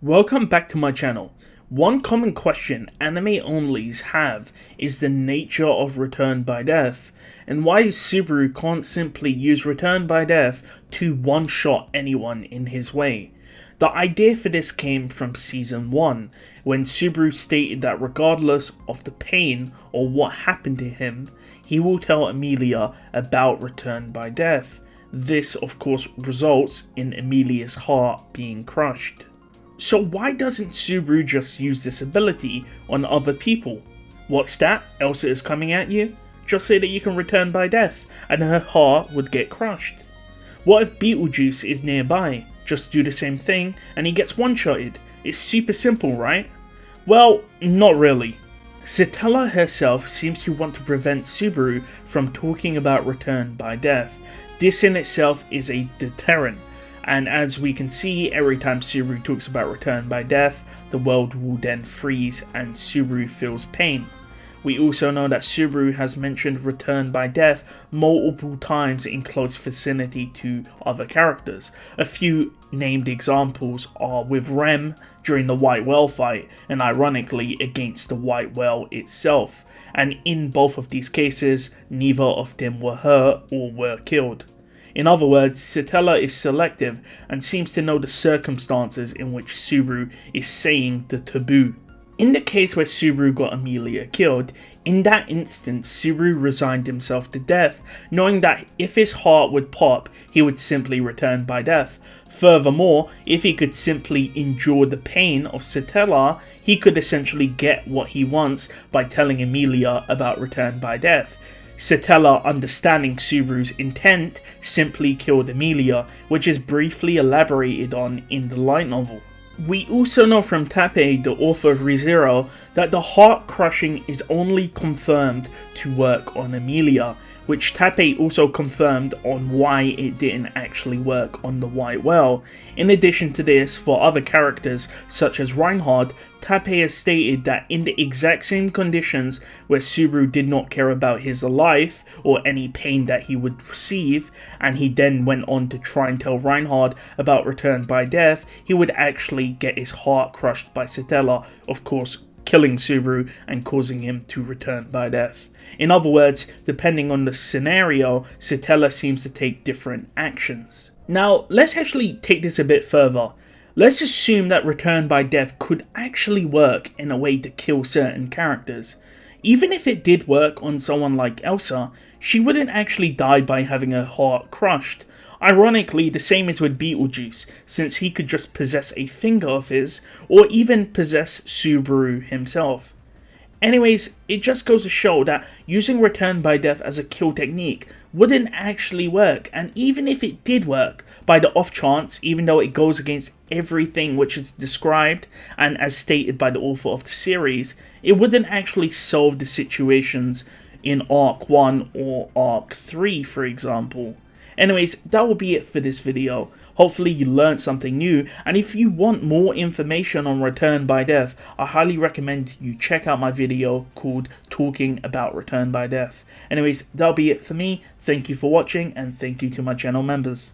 Welcome back to my channel. One common question anime onlys have is the nature of return by death, and why Subaru can't simply use return by death to one-shot anyone in his way. The idea for this came from season 1, when Subaru stated that regardless of the pain or what happened to him, he will tell Emilia about return by death. This of course results in Emilia's heart being crushed. So why doesn't Subaru just use this ability on other people? What's that? Elsa is coming at you? Just say that you can return by death and her heart would get crushed. What if Petelguese is nearby? Just do the same thing and he gets one-shotted. It's super simple, right? Well, not really. Satella herself seems to want to prevent Subaru from talking about return by death. This in itself is a deterrent. And as we can see, every time Subaru talks about return by death, the world will then freeze and Subaru feels pain. We also know that Subaru has mentioned return by death multiple times in close vicinity to other characters. A few named examples are with Rem during the White Whale fight, and ironically against the White Whale itself. And in both of these cases, neither of them were hurt or were killed. In other words, Satella is selective and seems to know the circumstances in which Subaru is saying the taboo. In the case where Subaru got Emilia killed, in that instance Subaru resigned himself to death, knowing that if his heart would pop, he would simply return by death. Furthermore, if he could simply endure the pain of Satella, he could essentially get what he wants by telling Emilia about return by death. Satella, understanding Subaru's intent, simply killed Emilia, which is briefly elaborated on in the light novel. We also know from Tappei, the author of ReZero, that the heart crushing is only confirmed to work on Emilia, which Tappei also confirmed on why it didn't actually work on the White Whale. In addition to this, for other characters such as Reinhard, Tappei has stated that in the exact same conditions where Subaru did not care about his life or any pain that he would receive, and he then went on to try and tell Reinhard about return by death, he would actually get his heart crushed by Satella, of course killing Subaru and causing him to return by death. In other words, depending on the scenario, Satella seems to take different actions. Now, let's actually take this a bit further. Let's assume that return by death could actually work in a way to kill certain characters. Even if it did work on someone like Elsa, she wouldn't actually die by having her heart crushed. Ironically, the same is with Petelguese, since he could just possess a finger of his, or even possess Subaru himself. Anyways, it just goes to show that using return by death as a kill technique wouldn't actually work, and even if it did work, by the off chance, even though it goes against everything which is described and as stated by the author of the series, it wouldn't actually solve the situations in Arc 1 or Arc 3, for example. Anyways, that will be it for this video. Hopefully you learned something new, and if you want more information on return by death, I highly recommend you check out my video called Talking About Return by Death. Anyways, that'll be it for me. Thank you for watching, and thank you to my channel members.